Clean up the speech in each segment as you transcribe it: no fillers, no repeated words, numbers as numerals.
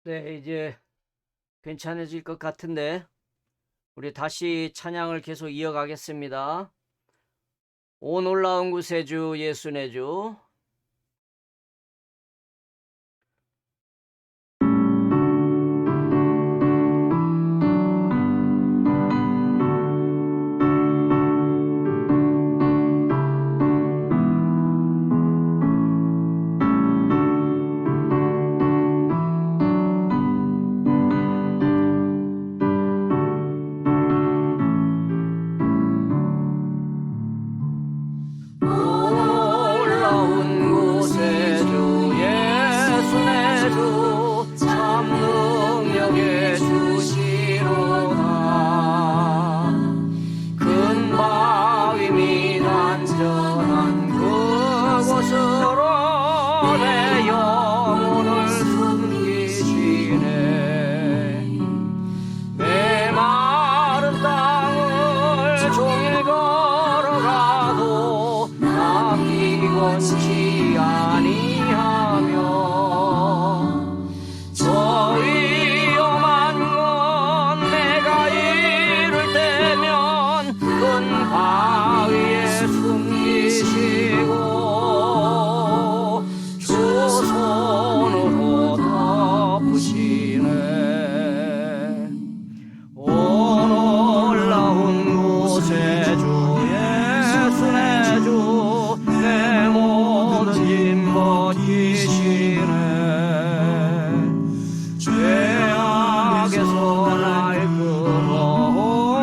네, 이제 괜찮아질 것 같은데, 우리 다시 찬양을 계속 이어가겠습니다. 오 놀라운 구세주 예수의 주. 놀라운 구세주 예수의 주, 참 능력의 주시로다. 큰 바위 및 안전한 그곳으로 내 영혼을 숨기시네. 내 마른 땅을 종일 걸어가도 나 피곤치 아니하며, 저 위험한 건 내가 이를 때면 큰 바위에 숨기시고 주 손으로 덮으시네. 오 놀라운 구세주 예수의 주, 내 모든 짐 벗기시네. 죄악에서 날 끌어올리시며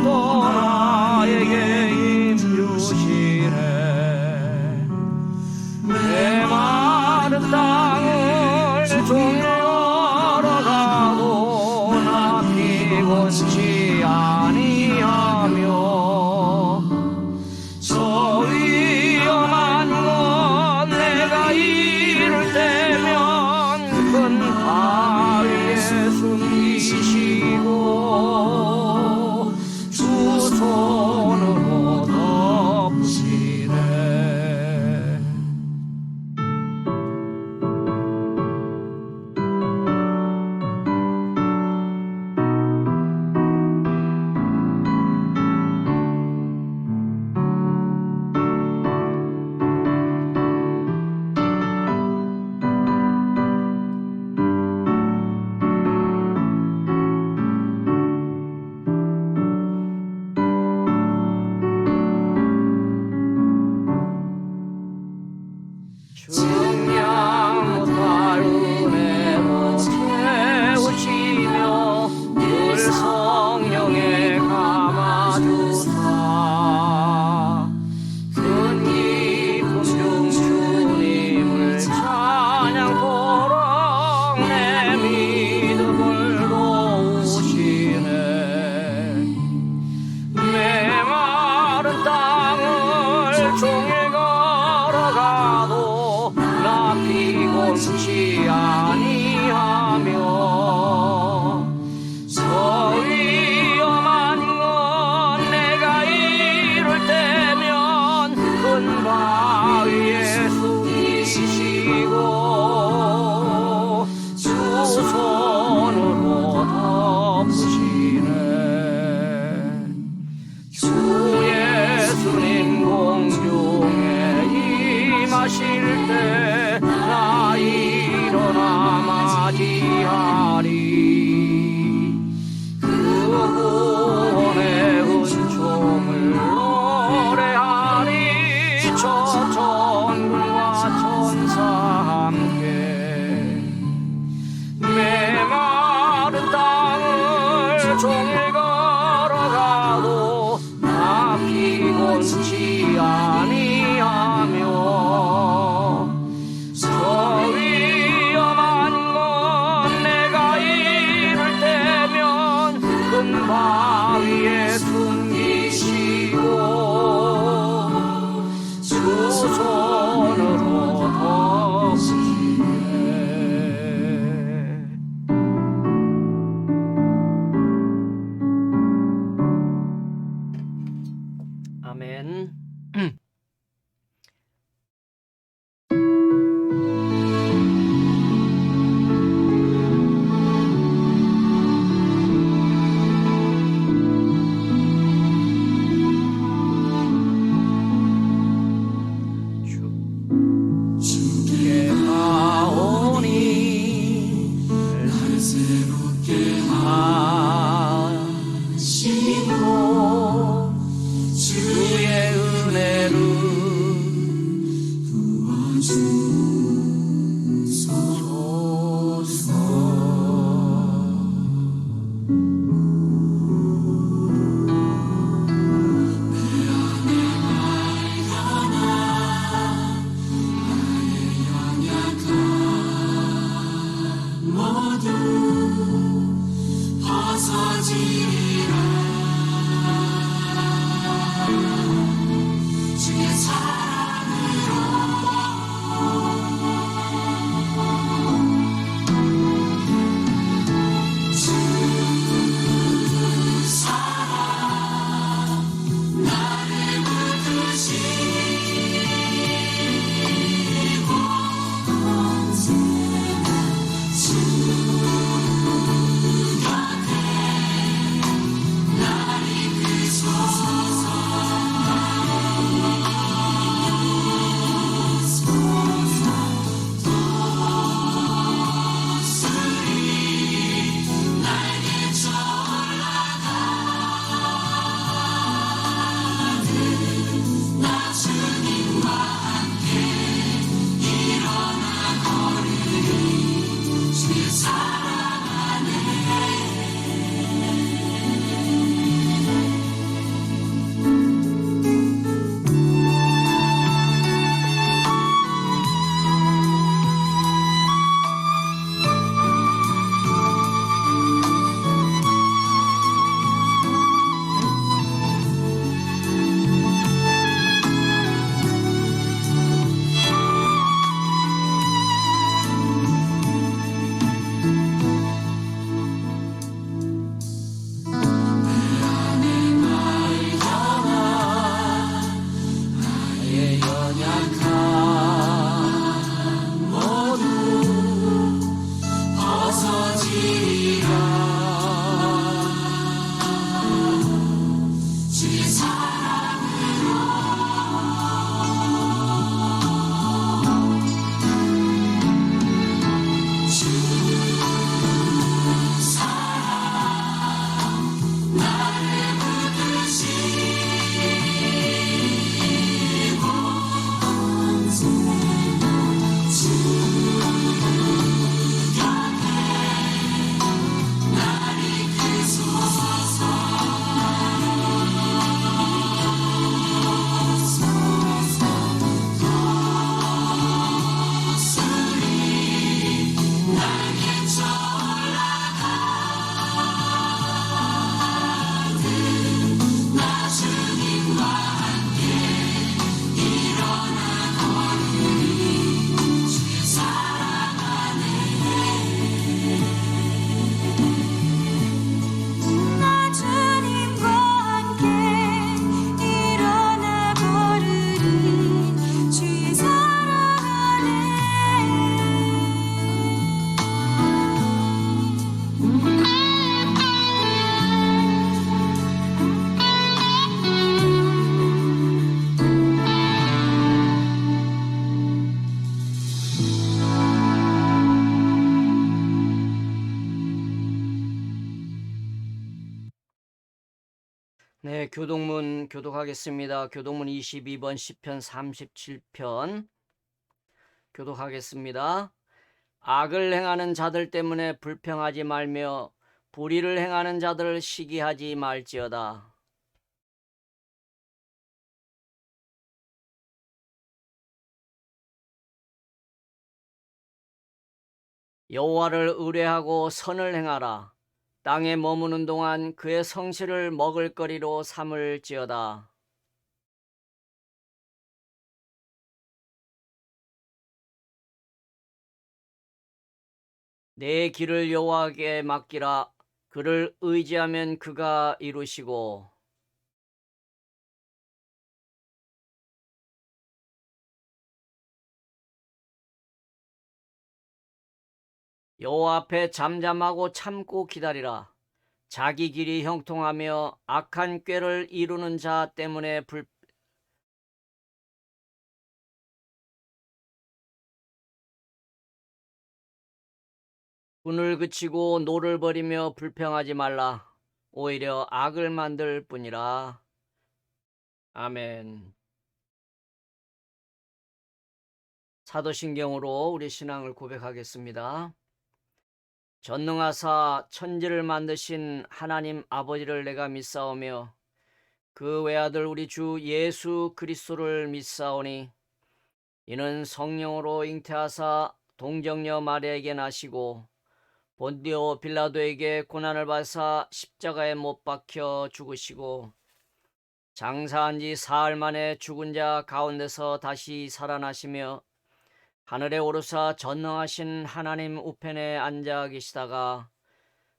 또 나에게 힘 주시네. 내 마른 땅을 종일 걸어가도 나 피곤치 아니하며, 저 위험한 건 내가 이를 때면 큰 바위에 숨기시고 주 손으로 덮으시네. 증량 못할 은혜로 채우시며 늘 성령에 감아주사 큰 기쁨 중 주님을 찬양토록 내 믿음을 도우시네. 내 마른 땅을 종일 걸어가도 나 피곤치 아니하며, 저 위험한 건 내가 이를 때면 큰 바위에 숨기시고 주 손으로 덮으시네. 주 예수님 공중에 임하실 때 나 일어나 맞이하리. 그 구원의 은총을 노래하리. 저 천군과 천사 함께 내 마른 땅을 종일 걸어가도 나 피곤치 아니하며, 저 위험한 건 내가 네, 교동문 교독하겠습니다. 교동문 22번 시편 37편 교독하겠습니다. 악을 행하는 자들 때문에 불평하지 말며 불의를 행하는 자들을 시기하지 말지어다. 여호와를 의뢰하고 선을 행하라. 땅에 머무는 동안 그의 성실을 먹을거리로 삼을지어다. 내 길을 여호와께 맡기라. 그를 의지하면 그가 이루시고 여호와 앞에 잠잠하고 참고 기다리라. 자기 길이 형통하며 악한 꾀를 이루는 자 때문에 분을 그치고 노를 버리며 불평하지 말라. 오히려 악을 만들 뿐이라. 아멘. 사도신경으로 우리 신앙을 고백하겠습니다. 전능하사 천지를 만드신 하나님 아버지를 내가 믿사오며 그 외아들 우리 주 예수 그리스도를 믿사오니 이는 성령으로 잉태하사 동정녀 마리아에게 나시고 본디오 빌라도에게 고난을 받사 십자가에 못 박혀 죽으시고 장사한 지 사흘 만에 죽은 자 가운데서 다시 살아나시며 하늘에 오르사 전능하신 하나님 우편에 앉아 계시다가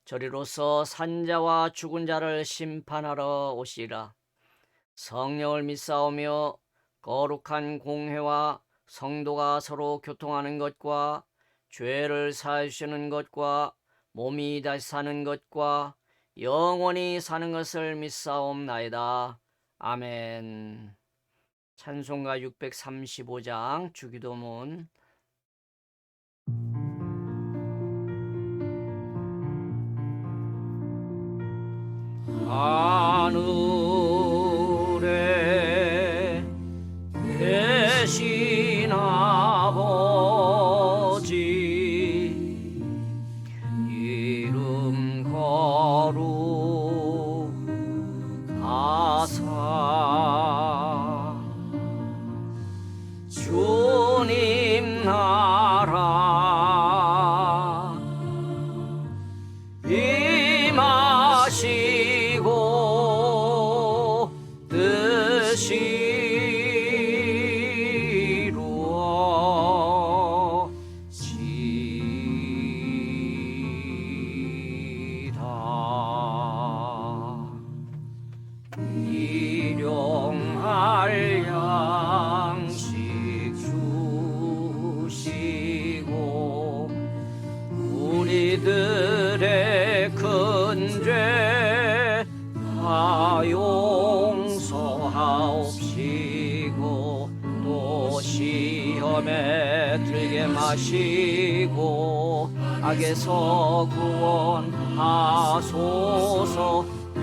저리로서 산자와 죽은 자를 심판하러 오시리라. 성령을 믿사오며 거룩한 공회와 성도가 서로 교통하는 것과 죄를 사해 주시는 것과 몸이 다시 사는 것과 영원히 사는 것을 믿사옵나이다. 아멘. 찬송가 635장 주기도문. 하늘에 계신 아버지 이름 거룩하사 주님 나라 임하시고 뜻이 이루어지이다. 일용할 양식 주시고 우리들의 큰 죄 다 용서하옵시고 또 시험에 들게 마시고 악에서 구원하소서.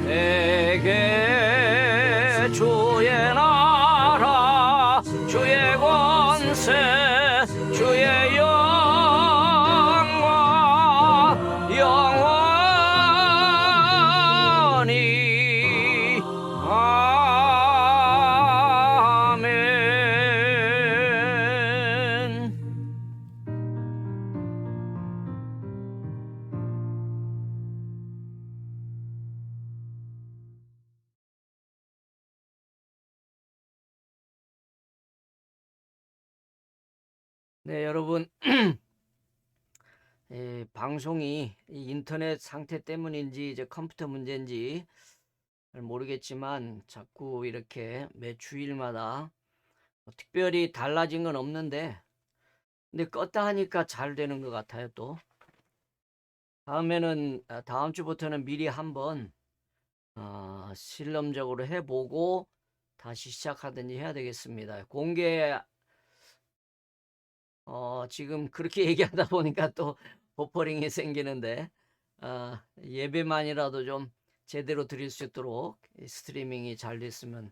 내게 주의 나라 주의 권세 주의 영광 영원히 아멘. 네, 여러분, 방송이 이 인터넷 상태 때문인지 이제 컴퓨터 문제인지 잘 모르겠지만 자꾸 이렇게 매 주일마다 특별히 달라진 건 없는데 근데 껐다 하니까 잘 되는 것 같아요. 또 다음 주부터는 미리 한번 실험적으로 해보고 다시 시작하든지 해야 되겠습니다. 공개 지금 그렇게 얘기하다 보니까 또 버퍼링이 생기는데 예배만이라도 좀 제대로 드릴 수 있도록 스트리밍이 잘 됐으면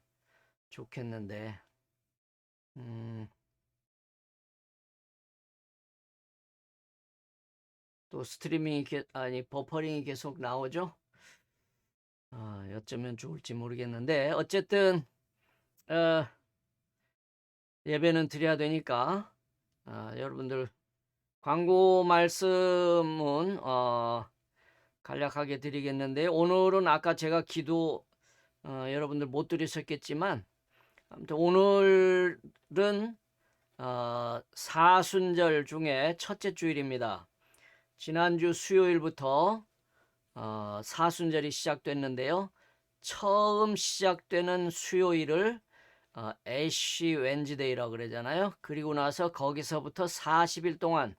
좋겠는데, 또 스트리밍이 버퍼링이 계속 나오죠? 어쩌면 좋을지 모르겠는데, 어쨌든 어, 예배는 드려야 되니까 여러분들 광고 말씀은 간략하게 드리겠는데, 오늘은 아까 제가 기도 여러분들 못 들으셨겠지만, 아무튼 오늘은 사순절 중에 첫째 주일입니다. 지난주 수요일부터 사순절이 시작됐는데요. 처음 시작되는 수요일을 애쉬 웬즈데이라고 그러잖아요. 그리고 나서 거기서부터 40일 동안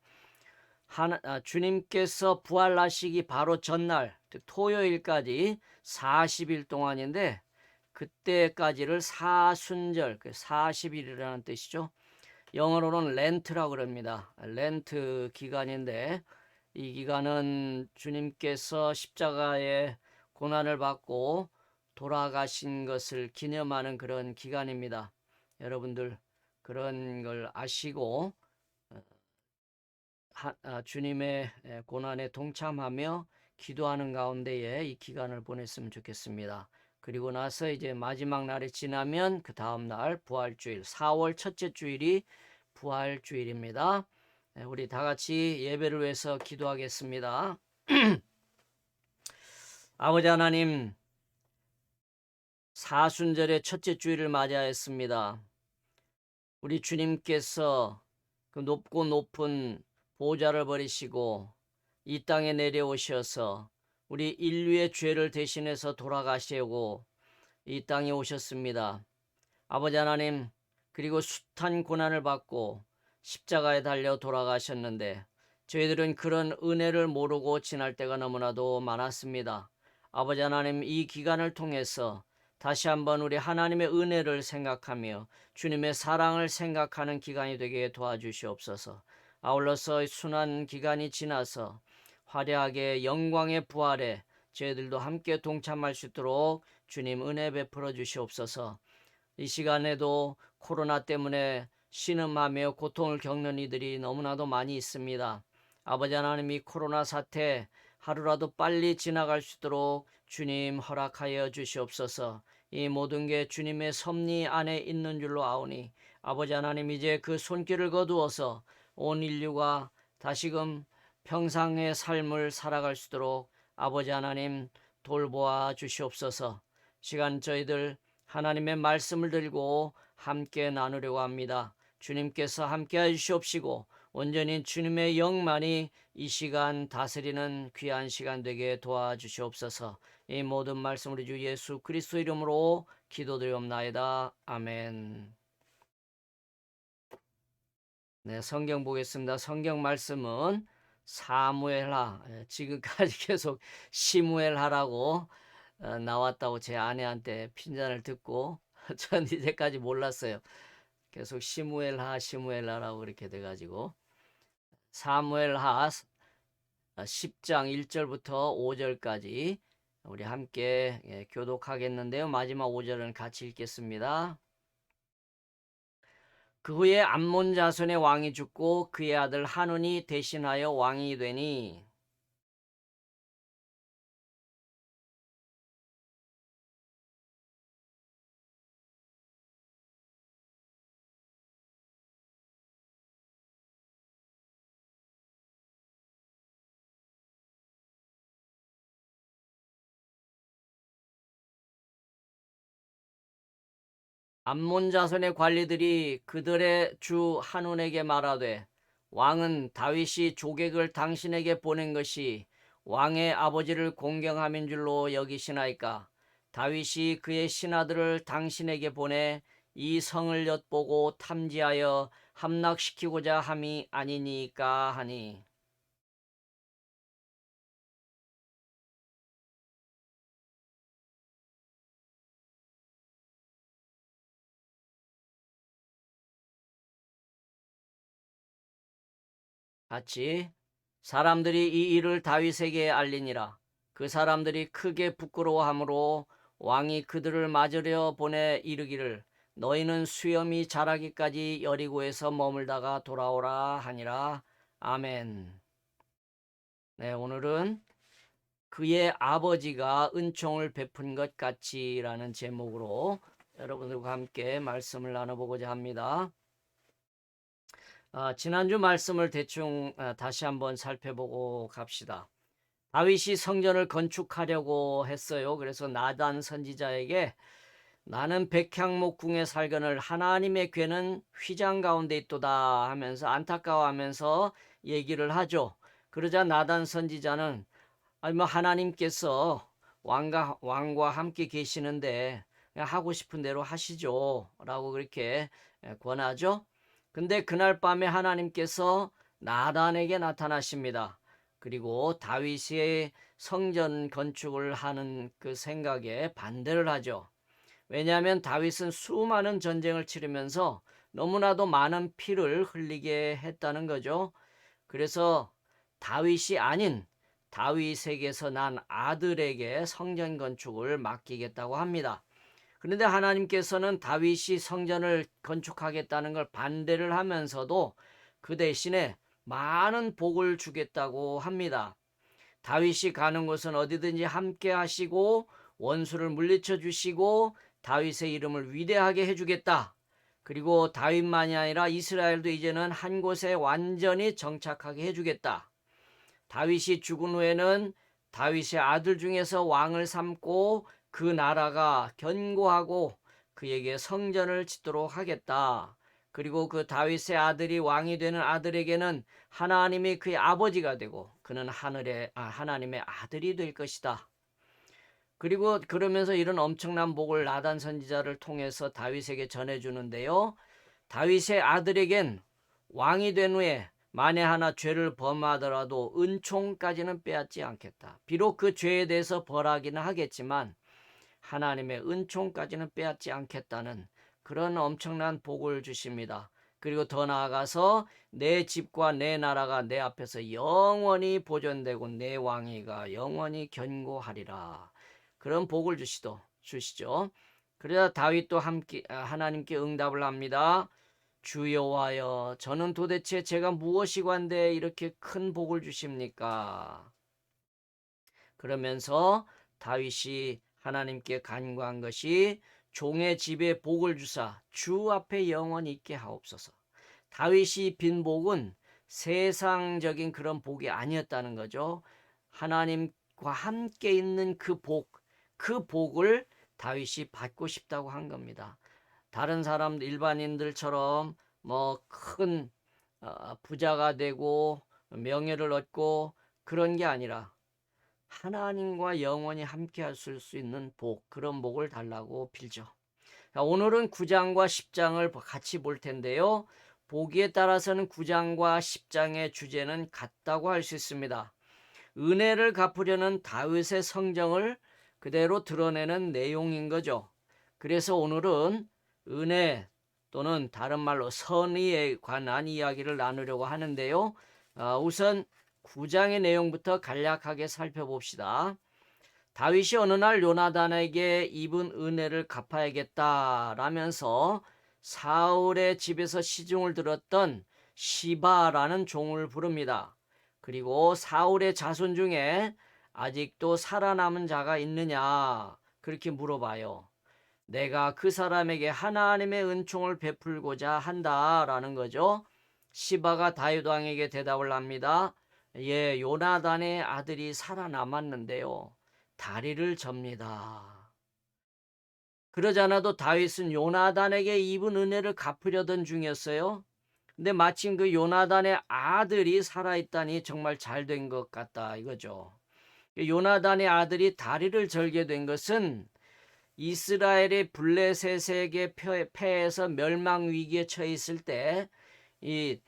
주님께서 부활하시기 바로 전날 토요일까지 40일 동안인데, 그때까지를 사순절, 40일이라는 뜻이죠. 영어로는 렌트라고 그럽니다. 렌트 기간인데, 이 기간은 주님께서 십자가의 고난을 받고 돌아가신 것을 기념하는 그런 기간입니다. 여러분들 그런 걸 아시고 주님의 고난에 동참하며 기도하는 가운데에 이 기간을 보냈으면 좋겠습니다. 그리고 나서 이제 마지막 날이 지나면 그 다음 날 부활주일, 4월 첫째 주일이 부활주일입니다. 우리 다 같이 예배를 위해서 기도하겠습니다. 아버지 하나님, 사순절의 첫째 주일을 맞이하였습니다. 우리 주님께서 그 높고 높은 보좌를 버리시고 이 땅에 내려오셔서 우리 인류의 죄를 대신해서 돌아가시고 이 땅에 오셨습니다. 아버지 하나님, 그리고 숱한 고난을 받고 십자가에 달려 돌아가셨는데 저희들은 그런 은혜를 모르고 지날 때가 너무나도 많았습니다. 아버지 하나님, 이 기간을 통해서 다시 한번 우리 하나님의 은혜를 생각하며 주님의 사랑을 생각하는 기간이 되게 도와주시옵소서. 아울러서 순환 기간이 지나서 화려하게 영광의 부활에 저희들도 함께 동참할 수 있도록 주님 은혜 베풀어 주시옵소서. 이 시간에도 코로나 때문에 신음하며 고통을 겪는 이들이 너무나도 많이 있습니다. 아버지 하나님, 이 코로나 사태 하루라도 빨리 지나갈 수 있도록 주님 허락하여 주시옵소서. 이 모든 게 주님의 섭리 안에 있는 줄로 아오니 아버지 하나님, 이제 그 손길을 거두어서 온 인류가 다시금 평상의 삶을 살아갈 수 있도록 아버지 하나님 돌보아 주시옵소서. 시간 저희들 하나님의 말씀을 들고 함께 나누려고 합니다. 주님께서 함께 해주시옵시고 온전히 주님의 영만이 이 시간 다스리는 귀한 시간 되게 도와주시옵소서. 이 모든 말씀 우리 주 예수 그리스도 이름으로 기도드리옵나이다. 아멘. 네, 성경 보겠습니다. 성경 말씀은 사무엘하, 지금까지 계속 시무엘하라고 나왔다고 제 아내한테 핀잔을 듣고 전 이제까지 몰랐어요. 계속 시무엘하라고 그렇게 돼가지고 사무엘하 10장 1절부터 5절까지 우리 함께 교독하겠는데요. 마지막 5절은 같이 읽겠습니다. 그 후에 암몬 자손의 왕이 죽고 그의 아들 한운이 대신하여 왕이 되니 암몬 자손의 관리들이 그들의 주 한운에게 말하되 왕은 다윗이 조객을 당신에게 보낸 것이 왕의 아버지를 공경함인 줄로 여기시나이까. 다윗이 그의 신하들을 당신에게 보내 이 성을 엿보고 탐지하여 함락시키고자 함이 아니니까 하니. 같이 사람들이 이 일을 다윗에게 알리니라. 그 사람들이 크게 부끄러워하므로 왕이 그들을 맞으려 보내 이르기를 너희는 수염이 자라기까지 여리고에서 머물다가 돌아오라 하니라. 아멘. 네, 오늘은 그의 아버지가 은총을 베푼 것 같이라는 제목으로 여러분들과 함께 말씀을 나눠보고자 합니다. 지난주 말씀을 대충 다시 한번 살펴보고 갑시다. 다윗이 성전을 건축하려고 했어요. 그래서 나단 선지자에게 나는 백향목궁에 살거늘 하나님의 궤는 휘장 가운데 있도다 하면서 안타까워하면서 얘기를 하죠. 그러자 나단 선지자는 아니 뭐 하나님께서 왕과 함께 계시는데 그냥 하고 싶은 대로 하시죠 라고 그렇게 권하죠. 근데 그날 밤에 하나님께서 나단에게 나타나십니다. 그리고 다윗의 성전 건축을 하는 그 생각에 반대를 하죠. 왜냐하면 다윗은 수많은 전쟁을 치르면서 너무나도 많은 피를 흘리게 했다는 거죠. 그래서 다윗이 아닌 다윗에게서 난 아들에게 성전 건축을 맡기겠다고 합니다. 그런데 하나님께서는 다윗이 성전을 건축하겠다는 걸 반대를 하면서도 그 대신에 많은 복을 주겠다고 합니다. 다윗이 가는 곳은 어디든지 함께 하시고 원수를 물리쳐 주시고 다윗의 이름을 위대하게 해주겠다. 그리고 다윗만이 아니라 이스라엘도 이제는 한 곳에 완전히 정착하게 해주겠다. 다윗이 죽은 후에는 다윗의 아들 중에서 왕을 삼고 그 나라가 견고하고 그에게 성전을 짓도록 하겠다. 그리고 그 다윗의 아들이 왕이 되는 아들에게는 하나님이 그의 아버지가 되고 그는 하나님의 아들이 될 것이다. 그리고 그러면서 이런 엄청난 복을 나단 선지자를 통해서 다윗에게 전해주는데요. 다윗의 아들에겐 왕이 된 후에 만에 하나 죄를 범하더라도 은총까지는 빼앗지 않겠다. 비록 그 죄에 대해서 벌하기는 하겠지만 하나님의 은총까지는 빼앗지 않겠다는 그런 엄청난 복을 주십니다. 그리고 더 나아가서 내 집과 내 나라가 내 앞에서 영원히 보존되고 내 왕위가 영원히 견고하리라. 그런 복을 주시죠. 그러자 다윗도 함께 하나님께 응답을 합니다. 주 여호와여, 저는 도대체 제가 무엇이 관대 이렇게 큰 복을 주십니까? 그러면서 다윗이 하나님께 간구한 것이 종의 집에 복을 주사 주 앞에 영원히 있게 하옵소서. 다윗이 빈 복은 세상적인 그런 복이 아니었다는 거죠. 하나님과 함께 있는 그 복을 다윗이 받고 싶다고 한 겁니다. 다른 사람들 일반인들처럼 뭐 큰 부자가 되고 명예를 얻고 그런 게 아니라 하나님과 영원히 함께 할 수 있는 그런 복을 달라고 빌죠. 오늘은 9장과 10장을 같이 볼 텐데요. 보기에 따라서는 9장과 10장의 주제는 같다고 할 수 있습니다. 은혜를 갚으려는 다윗의 성정을 그대로 드러내는 내용인 거죠. 그래서 오늘은 은혜 또는 다른 말로 선의에 관한 이야기를 나누려고 하는데요. 우선 9장의 내용부터 간략하게 살펴봅시다. 다윗이 어느 날 요나단에게 입은 은혜를 갚아야겠다라면서 사울의 집에서 시중을 들었던 시바라는 종을 부릅니다. 그리고 사울의 자손 중에 아직도 살아남은 자가 있느냐 그렇게 물어봐요. 내가 그 사람에게 하나님의 은총을 베풀고자 한다라는 거죠. 시바가 다윗 왕에게 대답을 합니다. 예, 요나단의 아들이 살아남았는데요. 다리를 접니다. 그러지 않아도 다윗은 요나단에게 입은 은혜를 갚으려던 중이었어요. 근데 마침 그 요나단의 아들이 살아있다니 정말 잘 된 것 같다 이거죠. 요나단의 아들이 다리를 절게 된 것은 이스라엘의 블레셋에게 패해서 멸망 위기에 처해 있을 때 이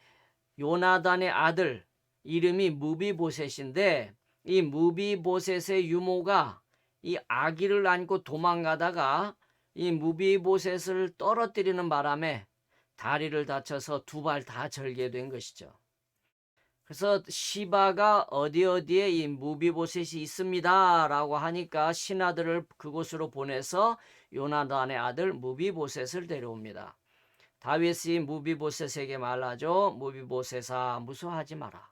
요나단의 아들 이름이 무비보셋인데 이 무비보셋의 유모가 이 아기를 안고 도망가다가 이 무비보셋을 떨어뜨리는 바람에 다리를 다쳐서 두 발 다 절게 된 것이죠. 그래서 시바가 어디 어디에 이 무비보셋이 있습니다 라고 하니까 신하들을 그곳으로 보내서 요나단의 아들 무비보셋을 데려옵니다. 다윗이 무비보셋에게 말하죠. 무비보셋아, 무서워하지 마라.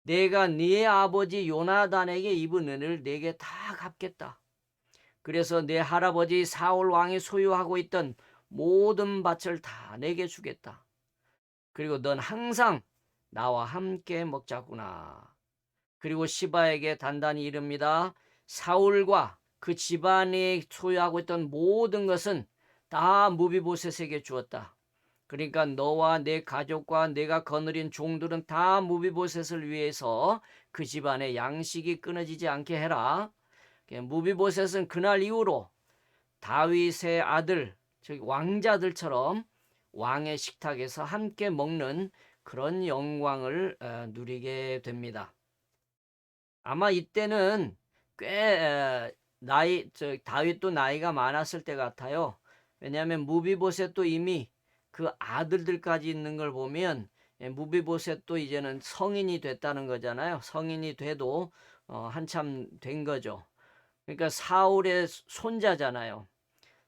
내가 네 아버지 요나단에게 입은 은혜를 네게 다 갚겠다. 그래서 내 할아버지 사울 왕이 소유하고 있던 모든 밭을 다 내게 주겠다. 그리고 넌 항상 나와 함께 먹자꾸나. 그리고 시바에게 단단히 이릅니다. 사울과 그 집안이 소유하고 있던 모든 것은 다 무비보셋에게 주었다. 그러니까 너와 내 가족과 내가 거느린 종들은 다 무비보셋을 위해서 그 집안의 양식이 끊어지지 않게 해라. 무비보셋은 그날 이후로 다윗의 아들, 즉 왕자들처럼 왕의 식탁에서 함께 먹는 그런 영광을 누리게 됩니다. 아마 이때는 꽤 다윗도 나이가 많았을 때 같아요. 왜냐하면 무비보셋도 이미 그 아들들까지 있는 걸 보면 무비보셋도 이제는 성인이 됐다는 거잖아요. 성인이 돼도 한참 된 거죠. 그러니까 사울의 손자잖아요.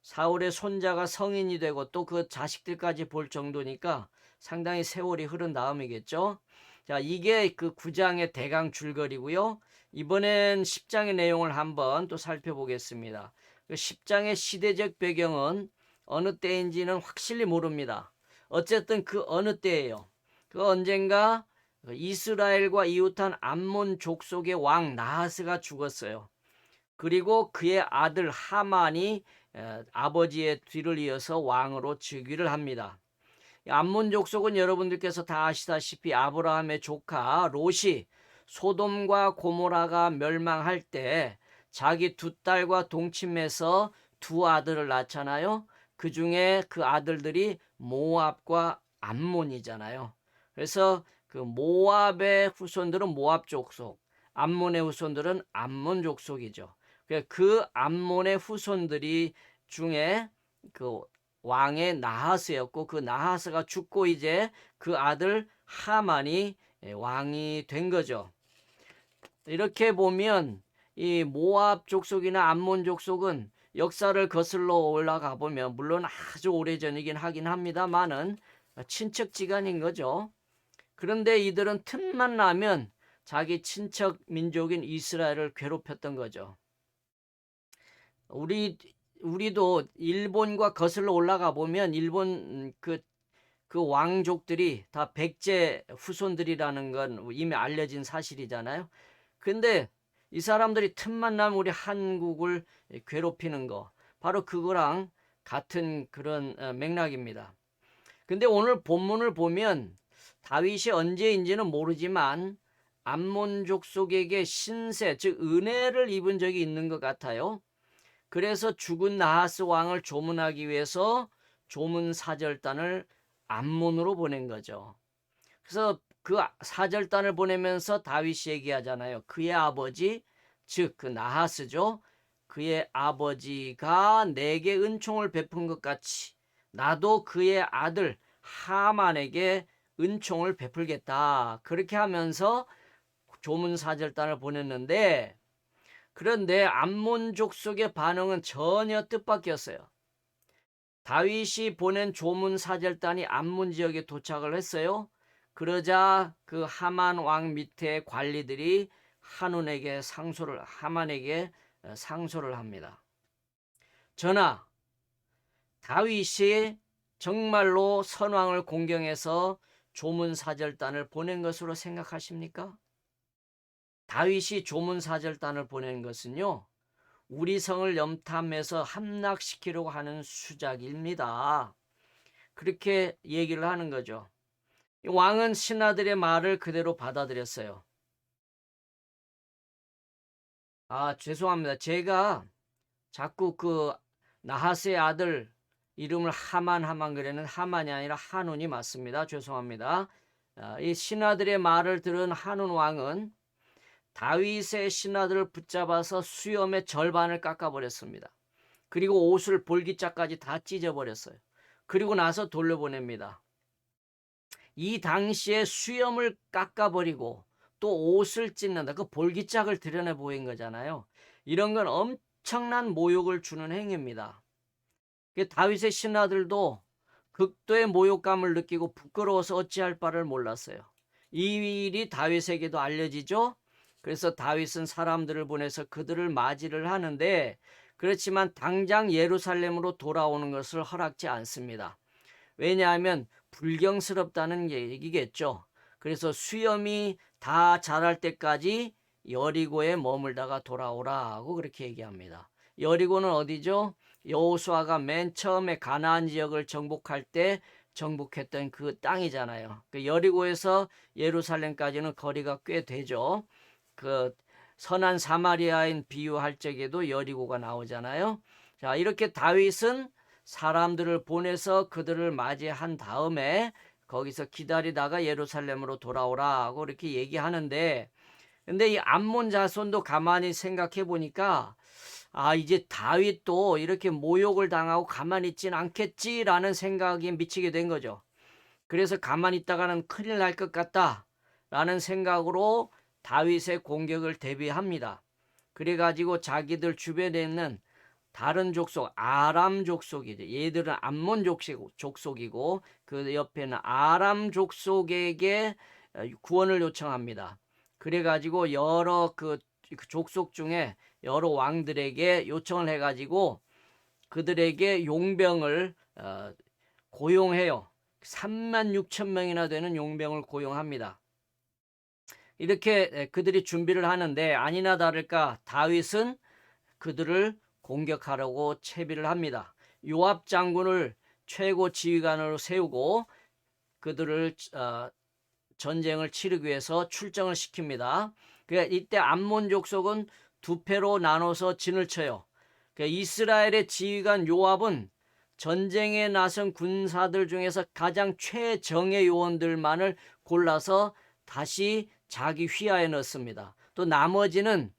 사울의 손자가 성인이 되고 또 그 자식들까지 볼 정도니까 상당히 세월이 흐른 다음이겠죠. 자, 이게 그 9장의 대강 줄거리고요. 이번엔 10장의 내용을 한번 또 살펴보겠습니다. 그 10장의 시대적 배경은 어느 때인지는 확실히 모릅니다. 어쨌든 그 어느 때예요. 그 언젠가 이스라엘과 이웃한 암몬 족속의 왕 나하스가 죽었어요. 그리고 그의 아들 하만이 아버지의 뒤를 이어서 왕으로 즉위를 합니다. 암몬 족속은 여러분들께서 다 아시다시피 아브라함의 조카 롯이 소돔과 고모라가 멸망할 때 자기 두 딸과 동침해서 두 아들을 낳잖아요. 그 중에 그 아들들이 모압과 암몬이잖아요. 그래서 그 모압의 후손들은 모압 족속, 암몬의 후손들은 암몬 족속이죠. 그 암몬의 후손들이 중에 그 왕의 나하스였고, 그 나하스가 죽고 이제 그 아들 하만이 왕이 된 거죠. 이렇게 보면 이 모압 족속이나 암몬 족속은 역사를 거슬러 올라가 보면 물론 아주 오래전이긴 하긴 합니다만은 친척지간인 거죠. 그런데 이들은 틈만 나면 자기 친척 민족인 이스라엘을 괴롭혔던 거죠. 우리도 일본과 거슬러 올라가 보면 일본 그 왕족들이 다 백제 후손들이라는 건 이미 알려진 사실이잖아요. 근데 이 사람들이 틈만 나면 우리 한국을 괴롭히는 거, 바로 그거랑 같은 그런 맥락입니다. 근데 오늘 본문을 보면 다윗이 언제인지는 모르지만 암몬 족속에게 신세, 즉 은혜를 입은 적이 있는 것 같아요. 그래서 죽은 나하스 왕을 조문하기 위해서 조문 사절단을 암몬으로 보낸 거죠. 그래서 그 사절단을 보내면서 다윗이 얘기하잖아요. 그의 아버지, 즉 그 나하스죠. 그의 아버지가 내게 은총을 베푼 것 같이 나도 그의 아들 하만에게 은총을 베풀겠다. 그렇게 하면서 조문 사절단을 보냈는데, 그런데 암몬 족속의 반응은 전혀 뜻밖이었어요. 다윗이 보낸 조문 사절단이 암몬 지역에 도착을 했어요. 그러자 그 하만 왕 밑에 관리들이 하만에게 상소를 합니다. 전하, 다윗이 정말로 선왕을 공경해서 조문 사절단을 보낸 것으로 생각하십니까? 다윗이 조문 사절단을 보낸 것은요, 우리 성을 염탐해서 함락시키려고 하는 수작입니다. 그렇게 얘기를 하는 거죠. 왕은 신하들의 말을 그대로 받아들였어요. 죄송합니다. 제가 자꾸 그 나하스의 아들 이름을 하만 그랬는 하만이 아니라 한운이 맞습니다. 죄송합니다. 이 신하들의 말을 들은 한운 왕은 다윗의 신하들을 붙잡아서 수염의 절반을 깎아버렸습니다. 그리고 옷을 볼기짝까지 다 찢어버렸어요. 그리고 나서 돌려보냅니다. 이 당시에 수염을 깎아버리고 또 옷을 찢는다. 그 볼기짝을 드러내 보인 거잖아요. 이런 건 엄청난 모욕을 주는 행위입니다. 다윗의 신하들도 극도의 모욕감을 느끼고 부끄러워서 어찌할 바를 몰랐어요. 이 일이 다윗에게도 알려지죠. 그래서 다윗은 사람들을 보내서 그들을 맞이를 하는데, 그렇지만 당장 예루살렘으로 돌아오는 것을 허락지 않습니다. 왜냐하면 불경스럽다는 얘기겠죠. 그래서 수염이 다 자랄 때까지 여리고에 머물다가 돌아오라고 그렇게 얘기합니다. 여리고는 어디죠? 여호수아가 맨 처음에 가나안 지역을 정복할 때 정복했던 그 땅이잖아요. 그 여리고에서 예루살렘까지는 거리가 꽤 되죠. 그 선한 사마리아인 비유할 적에도 여리고가 나오잖아요. 자, 이렇게 다윗은 사람들을 보내서 그들을 맞이한 다음에 거기서 기다리다가 예루살렘으로 돌아오라고 이렇게 얘기하는데, 근데 이 암몬 자손도 가만히 생각해 보니까 이제 다윗도 이렇게 모욕을 당하고 가만히 있진 않겠지라는 생각이 미치게 된 거죠. 그래서 가만히 있다가는 큰일 날 것 같다라는 생각으로 다윗의 공격을 대비합니다. 그래가지고 자기들 주변에 있는 다른 족속, 아람 족속이죠. 얘들은 암몬 족속이고 그 옆에는 아람 족속에게 구원을 요청합니다. 그래가지고 여러 그 족속 중에 여러 왕들에게 요청을 해가지고 그들에게 용병을 고용해요. 3만 6천 명이나 되는 용병을 고용합니다. 이렇게 그들이 준비를 하는데 아니나 다를까 다윗은 그들을 공격하려고 채비를 합니다. 요압 장군을 최고 지휘관으로 세우고 그들을 전쟁을 치르기 위해서 출정을 시킵니다. 이때 암몬 족속은 두 패로 나눠서 진을 쳐요. 이스라엘의 지휘관 요압은 전쟁에 나선 군사들 중에서 가장 최정예 요원들만을 골라서 다시 자기 휘하에 넣습니다. 또 나머지는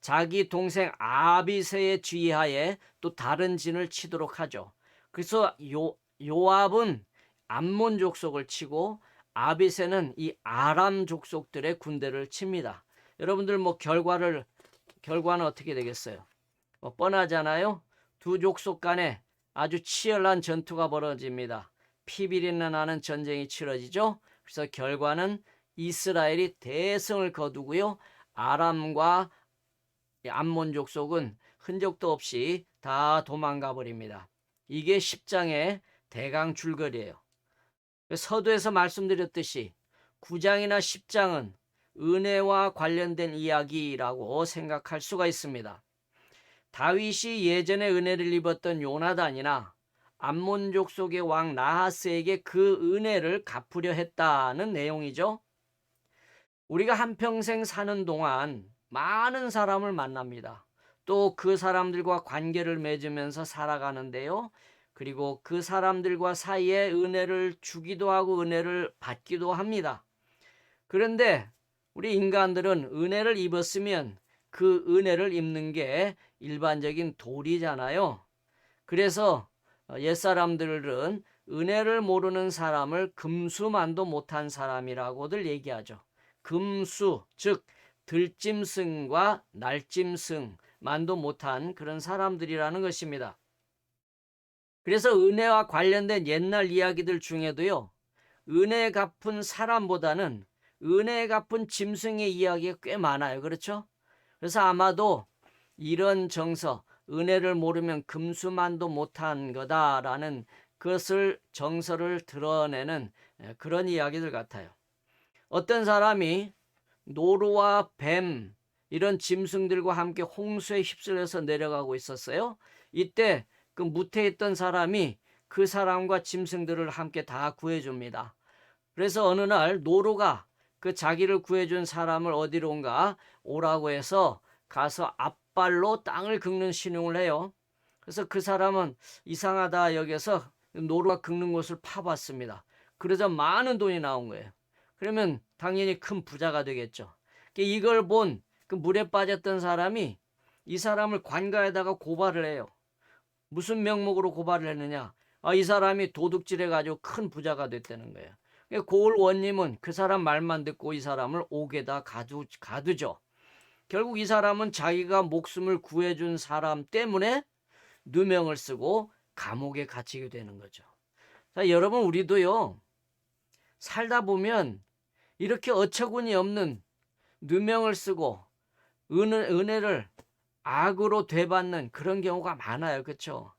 자기 동생 아비새의 지휘하에 또 다른 진을 치도록 하죠. 그래서 요압은 암몬 족속을 치고 아비새는 이 아람 족속들의 군대를 칩니다. 여러분들 결과는 어떻게 되겠어요? 뻔하잖아요. 두 족속 간에 아주 치열한 전투가 벌어집니다. 피비린내 나는 전쟁이 치러지죠. 그래서 결과는 이스라엘이 대승을 거두고요. 아람과 암몬 족속은 흔적도 없이 다 도망가 버립니다. 이게 10장의 대강 줄거리예요. 서두에서 말씀드렸듯이 9장이나 10장은 은혜와 관련된 이야기라고 생각할 수가 있습니다. 다윗이 예전에 은혜를 입었던 요나단이나 암몬 족속의 왕 나하스에게 그 은혜를 갚으려 했다는 내용이죠. 우리가 한평생 사는 동안 많은 사람을 만납니다. 또 그 사람들과 관계를 맺으면서 살아가는데요. 그리고 그 사람들과 사이에 은혜를 주기도 하고 은혜를 받기도 합니다. 그런데 우리 인간들은 은혜를 입었으면 그 은혜를 입는 게 일반적인 도리잖아요. 그래서 옛사람들은 은혜를 모르는 사람을 금수만도 못한 사람이라고들 얘기하죠. 금수, 즉 들짐승과 날짐승만도 못한 그런 사람들이라는 것입니다. 그래서 은혜와 관련된 옛날 이야기들 중에도요, 은혜 갚은 사람보다는 은혜 갚은 짐승의 이야기가 꽤 많아요. 그렇죠? 그래서 아마도 이런 정서, 은혜를 모르면 금수만도 못한 거다라는 그것을 정서를 드러내는 그런 이야기들 같아요. 어떤 사람이 노루와 뱀 이런 짐승들과 함께 홍수에 휩쓸려서 내려가고 있었어요. 이때 그 무태에 있던 사람이 그 사람과 짐승들을 함께 다 구해줍니다. 그래서 어느 날 노루가 그 자기를 구해준 사람을 어디로 온가 오라고 해서 가서 앞발로 땅을 긁는 신용을 해요. 그래서 그 사람은 이상하다 여기서 노루가 긁는 곳을 파봤습니다. 그러자 많은 돈이 나온 거예요. 그러면 당연히 큰 부자가 되겠죠. 이걸 본 그 물에 빠졌던 사람이 이 사람을 관가에다가 고발을 해요. 무슨 명목으로 고발을 했느냐? 이 사람이 도둑질해가지고 큰 부자가 됐다는 거예요. 고을 원님은 그 사람 말만 듣고 이 사람을 옥에다 가두죠. 결국 이 사람은 자기가 목숨을 구해준 사람 때문에 누명을 쓰고 감옥에 갇히게 되는 거죠. 자, 여러분, 우리도요, 살다 보면 이렇게 어처구니 없는 누명을 쓰고 은혜를 악으로 되받는 그런 경우가 많아요. 그렇죠?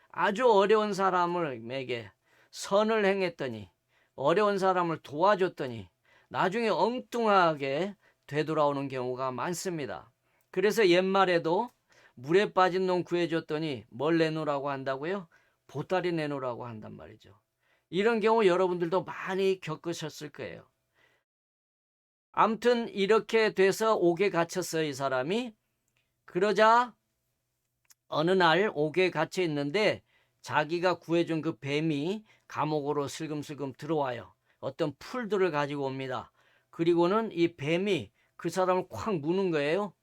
아주 어려운 사람에게 선을 행했더니, 어려운 사람을 도와줬더니 나중에 엉뚱하게 되돌아오는 경우가 많습니다. 그래서 옛말에도 물에 빠진 놈 구해줬더니 뭘 내놓으라고 한다고요? 보따리 내놓으라고 한단 말이죠. 이런 경우 여러분들도 많이 겪으셨을 거예요. 아무튼 이렇게 돼서 옥에 갇혔어요, 이 사람이. 그러자 어느 날 옥에 갇혀 있는데 자기가 구해준 그 뱀이 감옥으로 슬금슬금 들어와요. 어떤 풀들을 가지고 옵니다. 그리고는 이 뱀이 그 사람을 콱 무는 거예요.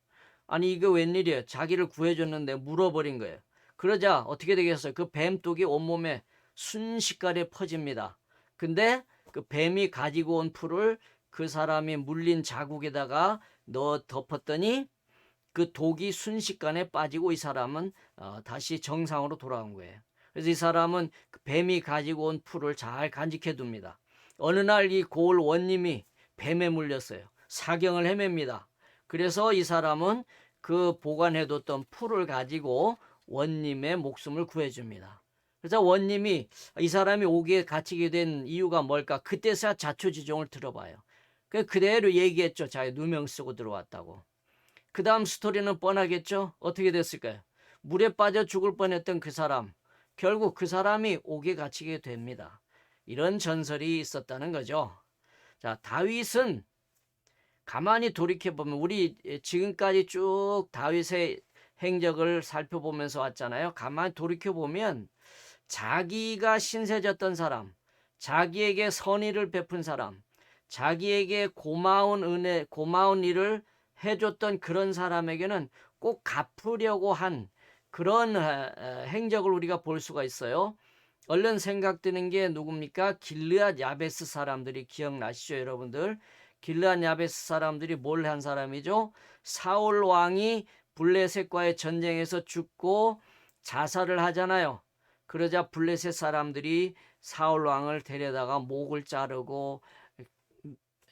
아니, 이거 웬일이에요? 자기를 구해줬는데 물어버린 거예요. 그러자 어떻게 되겠어요? 그 뱀독이 온몸에 순식간에 퍼집니다. 근데 그 뱀이 가지고 온 풀을 그 사람이 물린 자국에다가 넣어 덮었더니 그 독이 순식간에 빠지고 이 사람은 다시 정상으로 돌아온 거예요. 그래서 이 사람은 그 뱀이 가지고 온 풀을 잘 간직해 둡니다. 어느 날 이 고을 원님이 뱀에 물렸어요. 사경을 헤맵니다. 그래서 이 사람은 그 보관해뒀던 풀을 가지고 원님의 목숨을 구해줍니다. 그래서 원님이 이 사람이 옥에 갇히게 된 이유가 뭘까? 그때서야 자초지종을 들어봐요. 그대로 얘기했죠. 자기 누명 쓰고 들어왔다고. 그 다음 스토리는 뻔하겠죠? 어떻게 됐을까요? 물에 빠져 죽을 뻔했던 그 사람, 결국 그 사람이 옥에 갇히게 됩니다. 이런 전설이 있었다는 거죠. 자, 다윗은 가만히 돌이켜보면 우리 지금까지 쭉 다윗의 행적을 살펴보면서 왔잖아요. 가만히 돌이켜보면 자기가 신세졌던 사람, 자기에게 선의를 베푼 사람, 자기에게 고마운 은혜, 고마운 일을 해줬던 그런 사람에게는 꼭 갚으려고 한 그런 행적을 우리가 볼 수가 있어요. 얼른 생각드는 게 누굽니까? 길르앗 야베스 사람들이 기억나시죠, 여러분들? 길르앗 야베스 사람들이 뭘 한 사람이죠? 사울 왕이 블레셋과의 전쟁에서 죽고 자살을 하잖아요. 그러자 블레셋 사람들이 사울 왕을 데려다가 목을 자르고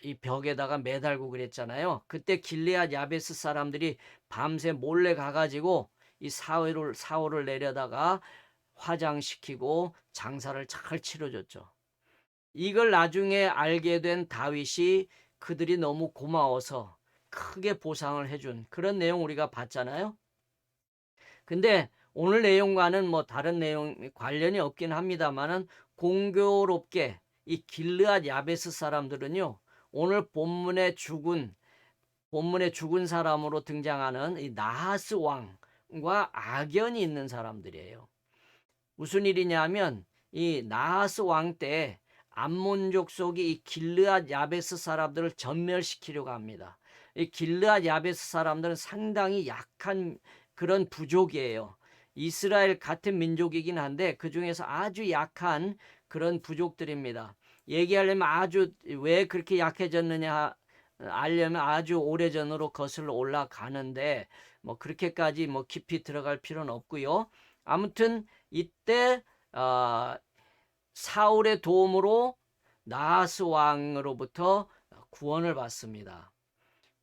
이 벽에다가 매달고 그랬잖아요. 그때 길르앗 야베스 사람들이 밤새 몰래 가가지고 이 사울을 내려다가 화장시키고 장사를 잘 치러줬죠. 이걸 나중에 알게 된 다윗이 그들이 너무 고마워서 크게 보상을 해준 그런 내용 우리가 봤잖아요. 근데 오늘 내용과는 뭐 다른 내용 관련이 없긴 합니다만은 공교롭게 이 길르앗 야베스 사람들은요, 오늘 본문에 죽은 사람으로 등장하는 이 나하스 왕과 악연이 있는 사람들이에요. 무슨 일이냐면 이 나하스 왕 때 암몬족 속이 이 길르앗 야베스 사람들을 전멸시키려고 합니다. 이 길르앗 야베스 사람들은 상당히 약한 그런 부족이에요. 이스라엘 같은 민족이긴 한데 그 중에서 아주 약한 그런 부족들입니다. 얘기하려면 아주 왜 그렇게 약해졌느냐 알려면 아주 오래전으로 거슬러 올라가는데 뭐 그렇게까지 뭐 깊이 들어갈 필요는 없고요. 아무튼 이때 사울의 도움으로 나하스 왕으로부터 구원을 받습니다.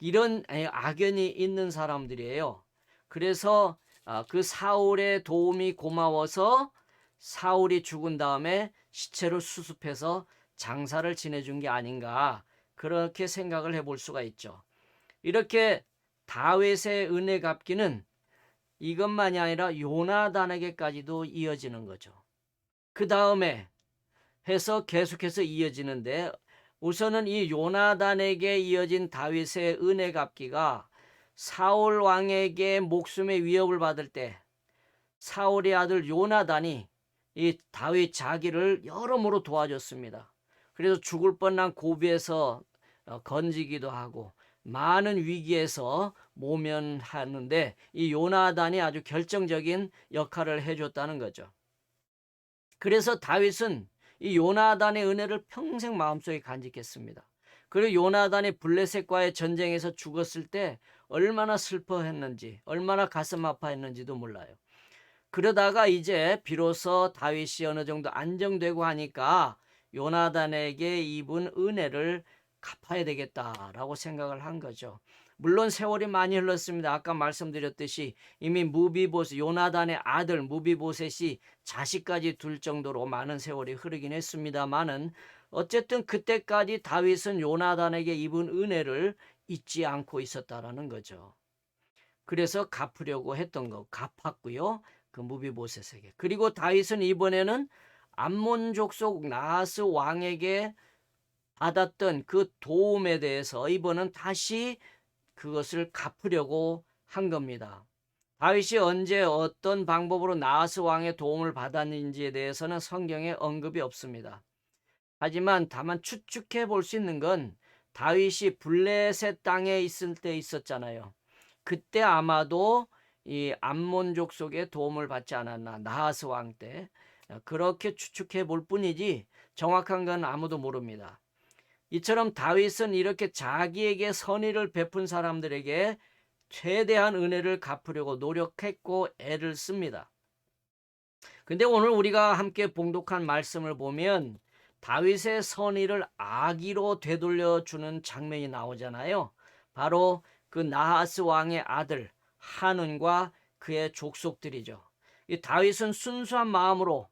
이런 악연이 있는 사람들이에요. 그래서 그 사울의 도움이 고마워서 사울이 죽은 다음에 시체를 수습해서 장사를 지내준 게 아닌가 그렇게 생각을 해볼 수가 있죠. 이렇게 다윗의 은혜 갚기는 이것만이 아니라 요나단에게까지도 이어지는 거죠. 그 다음에 해서 계속해서 이어지는데 우선은 이 요나단에게 이어진 다윗의 은혜 갚기가 사울 왕에게 목숨의 위협을 받을 때 사울의 아들 요나단이 이 다윗 자기를 여러모로 도와줬습니다. 그래서 죽을 뻔한 고비에서 건지기도 하고 많은 위기에서 모면하는데 이 요나단이 아주 결정적인 역할을 해줬다는 거죠. 그래서 다윗은 이 요나단의 은혜를 평생 마음속에 간직했습니다. 그리고 요나단이 블레셋과의 전쟁에서 죽었을 때 얼마나 슬퍼했는지, 얼마나 가슴 아파했는지도 몰라요. 그러다가 이제 비로소 다윗이 어느 정도 안정되고 하니까 요나단에게 입은 은혜를 갚아야 되겠다라고 생각을 한 거죠. 물론 세월이 많이 흘렀습니다. 아까 말씀드렸듯이 이미 무비보셋, 요나단의 아들 무비보셋이 자식까지 둘 정도로 많은 세월이 흐르긴 했습니다만은 어쨌든 그때까지 다윗은 요나단에게 입은 은혜를 잊지 않고 있었다라는 거죠. 그래서 갚으려고 했던 거 갚았고요. 그 무비보셋에게. 그리고 다윗은 이번에는 암몬 족속 나하스 왕에게 받았던 그 도움에 대해서 이번은 다시 그것을 갚으려고 한 겁니다. 다윗이 언제 어떤 방법으로 나하스 왕의 도움을 받았는지에 대해서는 성경에 언급이 없습니다. 하지만 다만 추측해 볼 수 있는 건 다윗이 블레셋 땅에 있을 때 있었잖아요. 그때 아마도 이 암몬족 속의 도움을 받지 않았나, 나하스 왕 때. 그렇게 추측해 볼 뿐이지 정확한 건 아무도 모릅니다. 이처럼 다윗은 이렇게 자기에게 선의를 베푼 사람들에게 최대한 은혜를 갚으려고 노력했고 애를 씁니다. 근데 오늘 우리가 함께 봉독한 말씀을 보면 다윗의 선의를 악의로 되돌려 주는 장면이 나오잖아요. 바로 그 나하스 왕의 아들 한운과 그의 족속들이죠. 이 다윗은 순수한 마음으로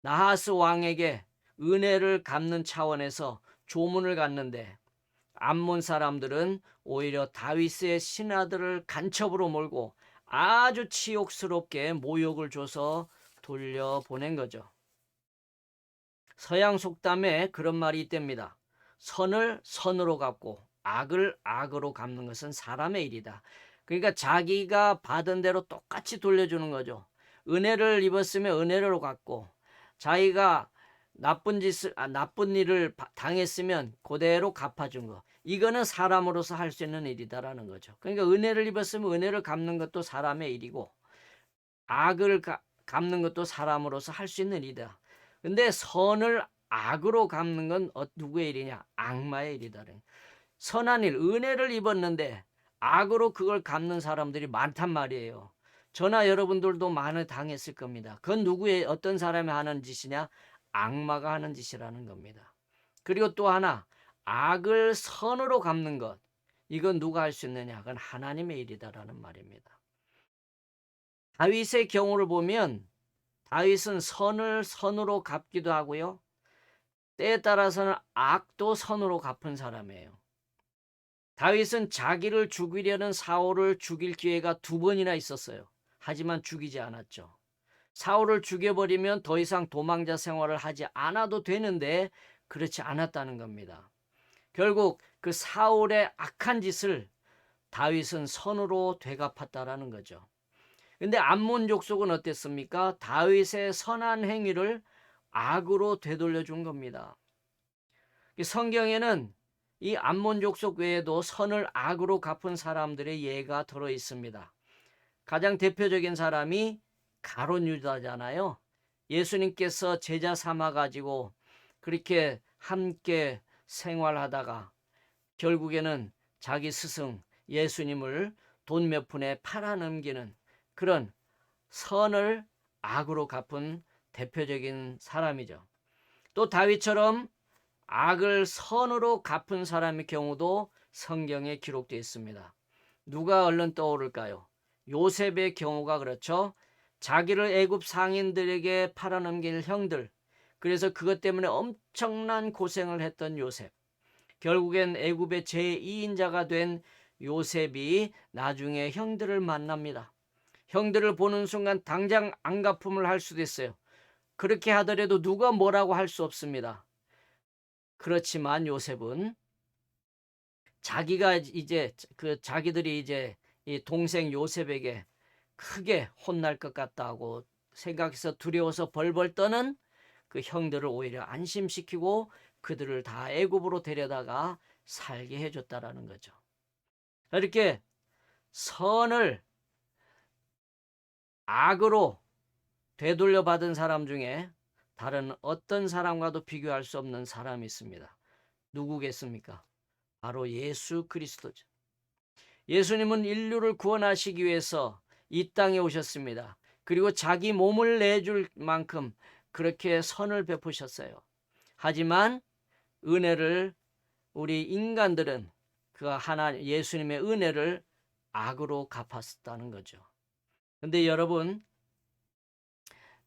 나하스 왕에게 은혜를 갚는 차원에서 조문을 갔는데 암몬 사람들은 오히려 다윗의 신하들을 간첩으로 몰고 아주 치욕스럽게 모욕을 줘서 돌려보낸 거죠. 서양 속담에 그런 말이 있답니다. 선을 선으로 갚고 악을 악으로 갚는 것은 사람의 일이다. 그러니까 자기가 받은 대로 똑같이 돌려주는 거죠. 은혜를 입었으면 은혜로 갚고 자기가 나쁜 일을 당했으면 그대로 갚아준 거. 이거는 사람으로서 할 수 있는 일이다라는 거죠. 그러니까 은혜를 입었으면 은혜를 갚는 것도 사람의 일이고 악을 갚는 것도 사람으로서 할 수 있는 일이다. 근데 선을 악으로 갚는 건 누구의 일이냐? 악마의 일이다. 선한 일, 은혜를 입었는데 악으로 그걸 갚는 사람들이 많단 말이에요. 저나 여러분들도 많이 당했을 겁니다. 그건 누구의 어떤 사람이 하는 짓이냐? 악마가 하는 짓이라는 겁니다. 그리고 또 하나, 악을 선으로 갚는 것. 이건 누가 할 수 있느냐? 그건 하나님의 일이다라는 말입니다. 다윗의 경우를 보면 다윗은 선을 선으로 갚기도 하고요. 때에 따라서는 악도 선으로 갚은 사람이에요. 다윗은 자기를 죽이려는 사울을 죽일 기회가 2번이나 있었어요. 하지만 죽이지 않았죠. 사울을 죽여버리면 더 이상 도망자 생활을 하지 않아도 되는데 그렇지 않았다는 겁니다. 결국 그 사울의 악한 짓을 다윗은 선으로 되갚았다라는 거죠. 근데 암몬 족속은 어땠습니까? 다윗의 선한 행위를 악으로 되돌려 준 겁니다. 성경에는 이 암몬 족속 외에도 선을 악으로 갚은 사람들의 예가 들어 있습니다. 가장 대표적인 사람이 가룟 유다잖아요. 예수님께서 제자 삼아 가지고 그렇게 함께 생활하다가 결국에는 자기 스승 예수님을 돈 몇 푼에 팔아넘기는 그런 선을 악으로 갚은 대표적인 사람이죠. 또 다윗처럼 악을 선으로 갚은 사람의 경우도 성경에 기록되어 있습니다. 누가 얼른 떠오를까요? 요셉의 경우가 그렇죠. 자기를 애굽 상인들에게 팔아넘긴 형들, 그래서 그것 때문에 엄청난 고생을 했던 요셉. 결국엔 애굽의 제2인자가 된 요셉이 나중에 형들을 만납니다. 형들을 보는 순간 당장 안갚음을 할 수도 있어요. 그렇게 하더라도 누가 뭐라고 할 수 없습니다. 그렇지만 요셉은 자기가 이제 자기들이 이제 이 동생 요셉에게 크게 혼날 것 같다고 생각해서 두려워서 벌벌 떠는 그 형들을 오히려 안심시키고 그들을 다 애굽으로 데려다가 살게 해줬다라는 거죠. 이렇게 선을 악으로 되돌려 받은 사람 중에 다른 어떤 사람과도 비교할 수 없는 사람이 있습니다. 누구겠습니까? 바로 예수 그리스도죠. 예수님은 인류를 구원하시기 위해서 이 땅에 오셨습니다. 그리고 자기 몸을 내줄 만큼 그렇게 선을 베푸셨어요. 하지만 은혜를 우리 인간들은 그 예수님의 은혜를 악으로 갚았다는 거죠. 근데 여러분,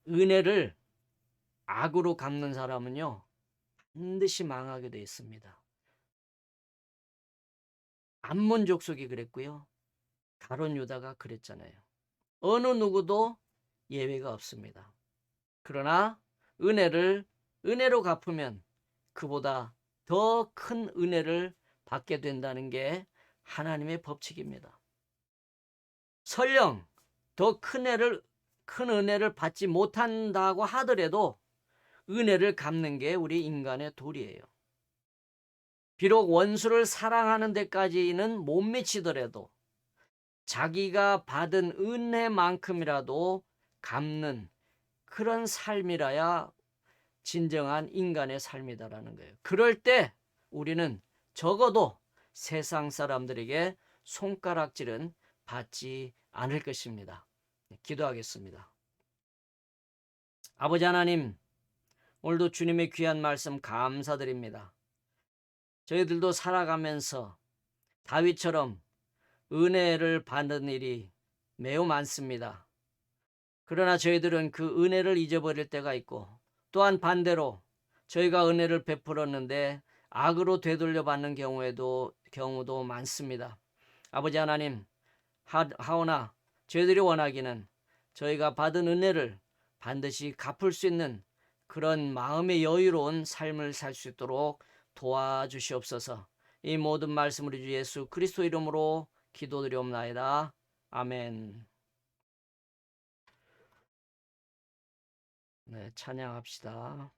은혜를 악으로 갚는 사람은요, 반드시 망하게 되어 있습니다. 암몬 족속이 그랬고요. 가룟 유다가 그랬잖아요. 어느 누구도 예외가 없습니다. 그러나 은혜로 갚으면 그보다 더 큰 은혜를 받게 된다는 게 하나님의 법칙입니다. 설령 더 큰 은혜를 받지 못한다고 하더라도 은혜를 갚는 게 우리 인간의 도리예요. 비록 원수를 사랑하는 데까지는 못 미치더라도 자기가 받은 은혜만큼이라도 갚는 그런 삶이라야 진정한 인간의 삶이다라는 거예요. 그럴 때 우리는 적어도 세상 사람들에게 손가락질은 받지 않을 것입니다. 기도하겠습니다. 아버지 하나님, 오늘도 주님의 귀한 말씀 감사드립니다. 저희들도 살아가면서 다윗처럼 은혜를 받는 일이 매우 많습니다. 그러나 저희들은 그 은혜를 잊어버릴 때가 있고, 또한 반대로 저희가 은혜를 베풀었는데 악으로 되돌려 받는 경우도 많습니다. 아버지 하나님, 하오나 저희들이 원하기는 저희가 받은 은혜를 반드시 갚을 수 있는 그런 마음의 여유로운 삶을 살 수 있도록 도와주시옵소서. 이 모든 말씀을 주 예수 그리스도 이름으로 기도드리옵나이다. 아멘. 네, 찬양합시다.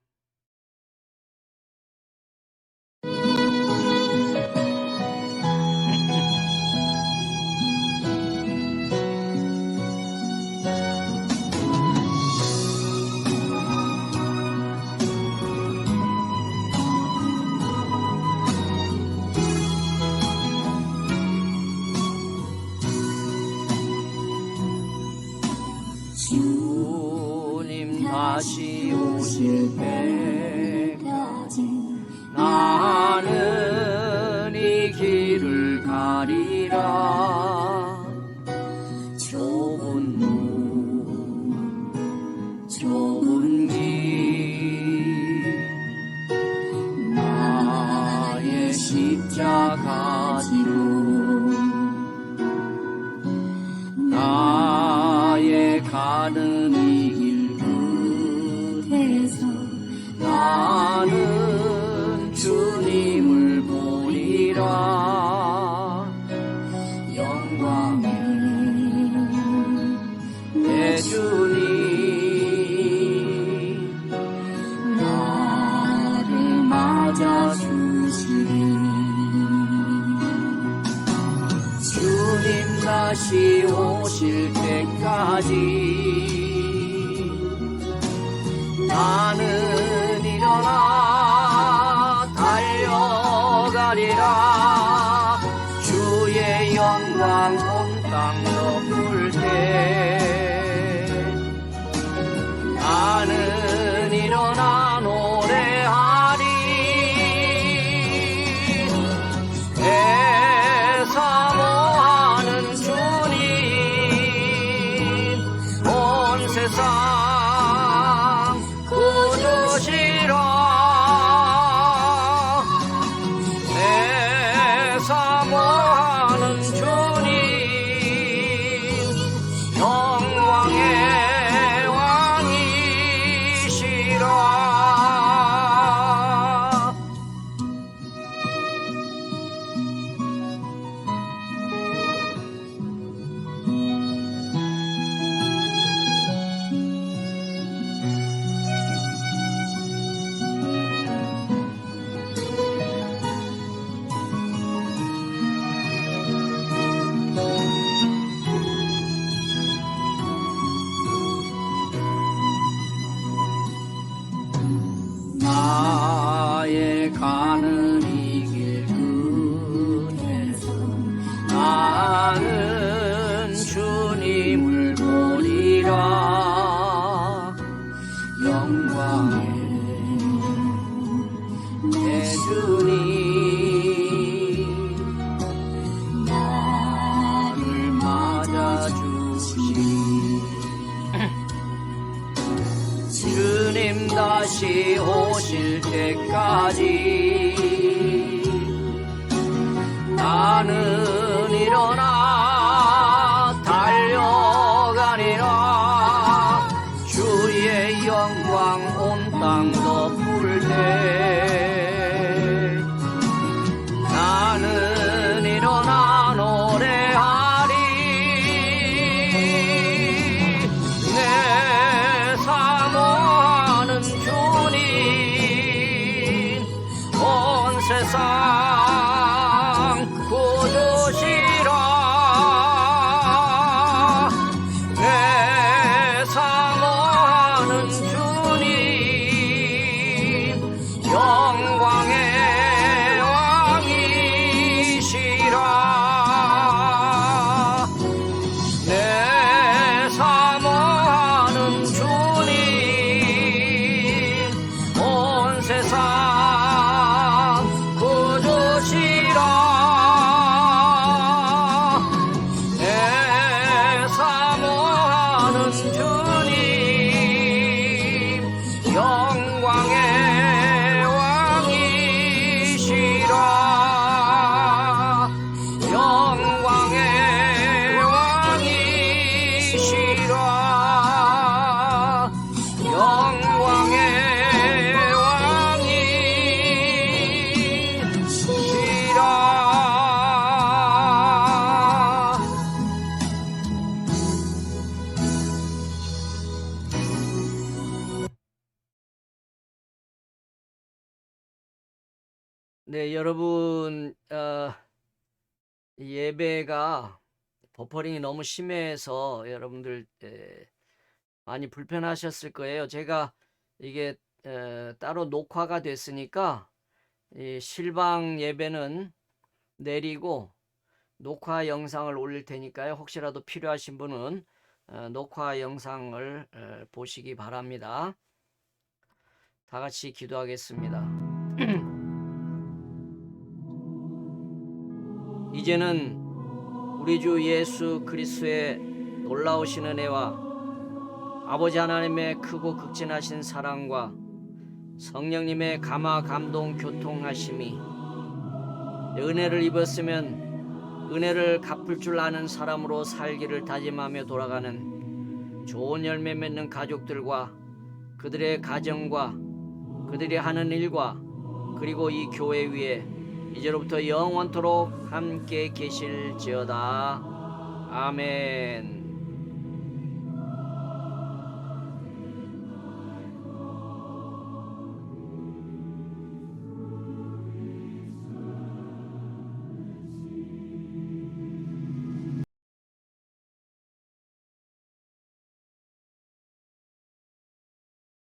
주님 다시 오실 때까지 나는 이 길을 가리라. 좁은 문, 좁은 길, 나의 십자가 지고 나의 가는 이 길 끝에서 나는 주님을 보리라. 영광의 내 주님 나를 맞아주시리. 주님 다시 오실 때까지 나는 일어나 달려가리라. 주의 영광 온 땅 덮을 때 나는 일어나 노래하리. 사모하는 주님 온 세상 구주시라. 내 사모하는 주님 다시 오실 때까지 나는 일어나 달려가리라. 주의 영광 온 땅 덮을 때 나는 일어나 노래하리. 내 사모하는 주님 온 세상 구주시라. 내 사모하는 주님 영광의 왕이시라. 내 사모하는 주님 온 세상 구주시라. 내 사모하는 주님 영광의 왕이시라. 영광의 왕이시라. 영광의 왕이시라. 네, 여러분, 예배가 버퍼링이 너무 심해서 여러분들 많이 불편하셨을 거예요. 제가 이게 따로 녹화가 됐으니까 이 실방 예배는 내리고 녹화 영상을 올릴 테니까요. 혹시라도 필요하신 분은 녹화 영상을 보시기 바랍니다. 다 같이 기도하겠습니다. 이제는 우리 주 예수 그리스도의 놀라우신 은혜와 아버지 하나님의 크고 극진하신 사랑과 성령님의 감화 감동 교통하심이 은혜를 입었으면 은혜를 갚을 줄 아는 사람으로 살기를 다짐하며 돌아가는 좋은 열매 맺는 가족들과 그들의 가정과 그들이 하는 일과 그리고 이 교회 위에 이제로부터 영원토록 함께 계실지어다. 아멘.